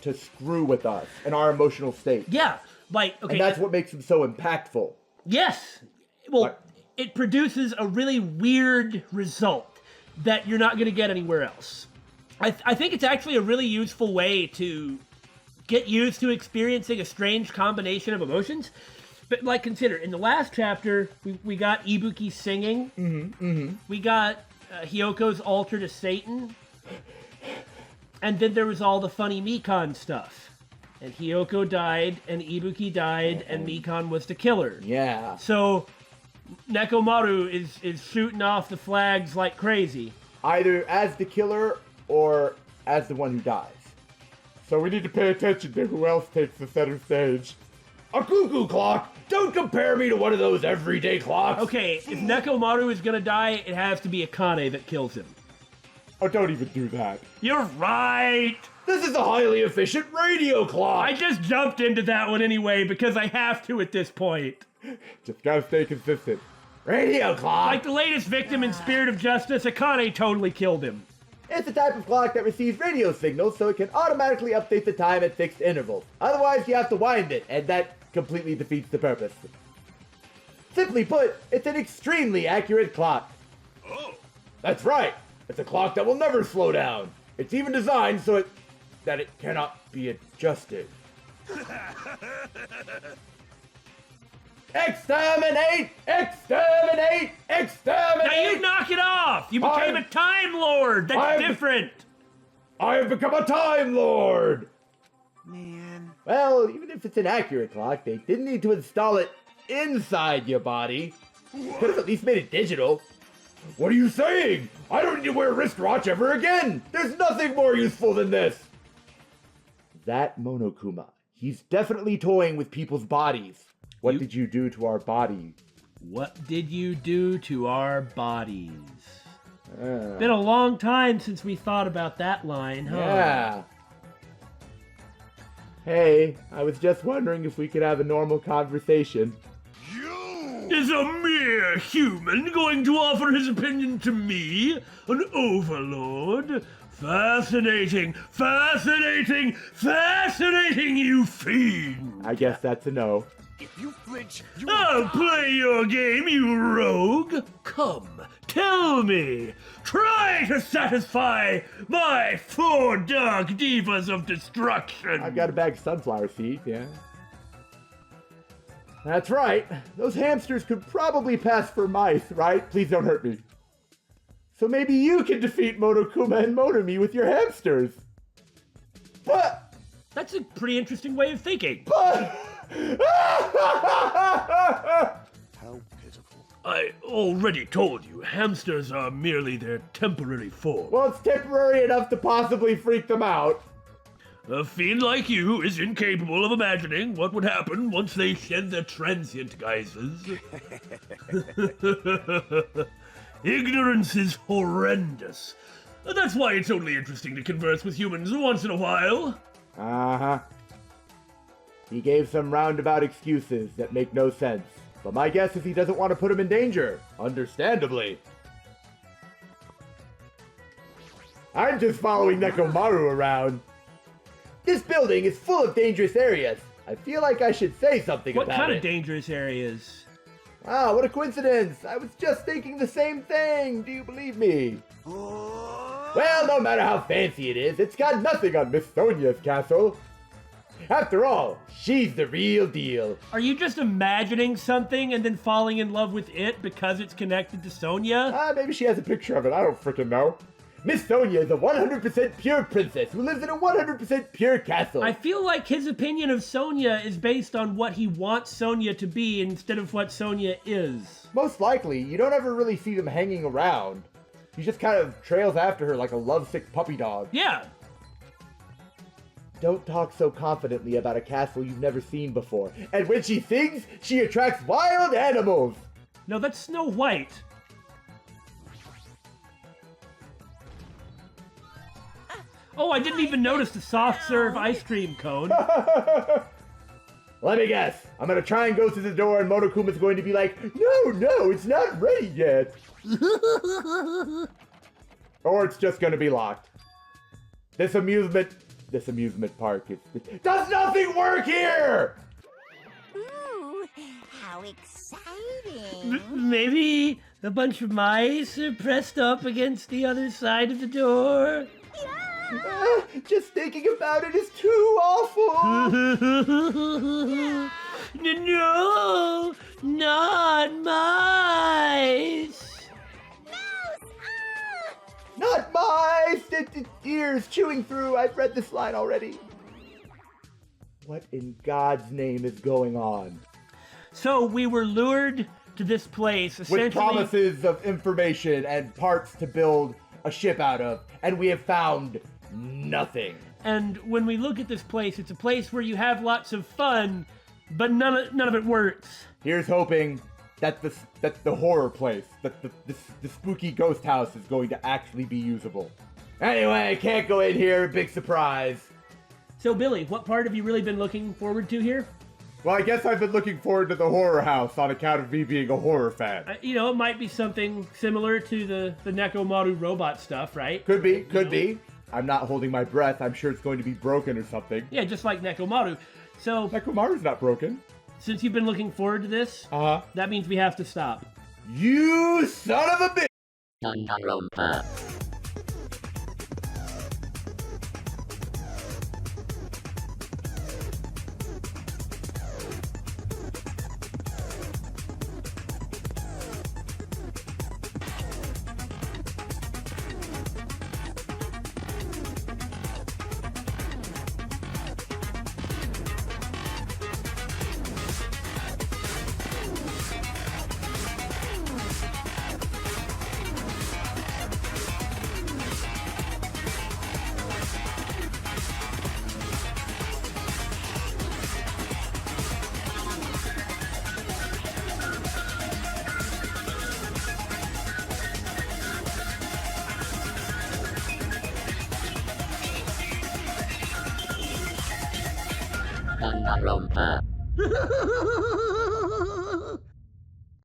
to screw with us and our emotional state. Yeah, like, okay. And that's what makes them so impactful. Yes. Well, Like- it produces a really weird result that you're not going to get anywhere else. I think it's actually a really useful way to get used to experiencing a strange combination of emotions. But, like, consider, in the last chapter, we got Ibuki singing. We got Hyoko's altar to Satan. And then there was all the funny Mikan stuff. And Hyoko died, and Ibuki died, and Mikan was to kill her. Yeah. So, Nekomaru is shooting off the flags like crazy. Either as the killer or as the one who dies. So we need to pay attention to who else takes the center stage. A cuckoo clock! Don't compare me to one of those everyday clocks! Okay, if Nekomaru is gonna die, it has to be Akane that kills him. Oh, don't even do that. You're right! This is a highly efficient radio clock! I just jumped into that one anyway because I have to at this point. Just gotta stay consistent. Radio clock! Like the latest victim in Spirit of Justice, Akane totally killed him. It's a type of clock that receives radio signals so it can automatically update the time at fixed intervals. Otherwise, you have to wind it, and that completely defeats the purpose. Simply put, it's an extremely accurate clock. Oh, That's right! It's a clock that will never slow down. It's even designed so that it cannot be adjusted. Exterminate! Exterminate! Exterminate! Now you knock it off! You became a Time Lord! That's different! I have become a Time Lord! Man. Well, even if it's an accurate clock, they didn't need to install it inside your body. Could have at least made it digital. What are you saying? I don't need to wear a wristwatch ever again! There's nothing more useful than this! That Monokuma. He's definitely toying with people's bodies. What did you do to our body? What did you do to our bodies? Been a long time since we thought about that line, huh? Yeah. Hey, I was just wondering if we could have a normal conversation. Is a mere human going to offer his opinion to me, an overlord? Fascinating, fascinating, fascinating, you fiend! I guess that's a no. If you flinch, you I'll play your game, you rogue! Come, tell me! Try to satisfy my 4 dark divas of destruction! I've got a bag of sunflower seeds, yeah. That's right. Those hamsters could probably pass for mice, right? Please don't hurt me. So maybe you can defeat Monokuma and Monomi with your hamsters. But... That's a pretty interesting way of thinking. But... How pitiful. I already told you, hamsters are merely their temporary form. Well, it's temporary enough to possibly freak them out. A fiend like you is incapable of imagining what would happen once they shed their transient guises. Ignorance is horrendous. That's why it's only interesting to converse with humans once in a while. Uh-huh. He gave some roundabout excuses that make no sense. But my guess is he doesn't want to put him in danger. Understandably. I'm just following Nekomaru around. This building is full of dangerous areas. I feel like I should say something What about kind it. of dangerous areas? Wow, what a coincidence. I was just thinking the same thing. Do you believe me? Well, no matter how fancy it is, it's got nothing on Miss Sonia's castle. After all, she's the real deal. Are you just imagining something and then falling in love with it because it's connected to Sonia? Maybe she has a picture of it. I don't freaking know. Miss Sonia is a 100% pure princess who lives in a 100% pure castle. I feel like his opinion of Sonia is based on what he wants Sonia to be instead of what Sonia is. Most likely, you don't ever really see them hanging around. He just kind of trails after her like a lovesick puppy dog. Yeah. Don't talk so confidently about a castle you've never seen before. And when she sings, she attracts wild animals. No, that's Snow White. Oh, I didn't even notice the soft serve ice cream cone. Let me guess. I'm gonna try and go through the door and Monokuma's going to be like, no, it's not ready yet. Or it's just gonna be locked. This amusement this amusement park is... Does nothing work here? Ooh, how exciting. Maybe a bunch of mice are pressed up against the other side of the door? Just thinking about it is too awful. No, not mice. Not mice! Ears chewing through. I've read this line already. What in God's name is going on? So we were lured to this place, essentially. With promises of information and parts to build a ship out of, and we have found nothing. And when we look at this place, it's a place where you have lots of fun, but none of it works. Here's hoping that the horror place, that the spooky ghost house is going to actually be usable. Anyway, can't go in here, big surprise. So Billy, what part have you really been looking forward to here? Well, I guess I've been looking forward to the horror house on account of me being a horror fan. It might be something similar to the Nekomaru robot stuff, right? Could be. I'm not holding my breath. I'm sure it's going to be broken or something. Yeah, just like Nekomaru. So, Nekomaru's not broken. Since you've been looking forward to this, that means we have to stop. You son of a bitch! Danganronpa. Danganronpa.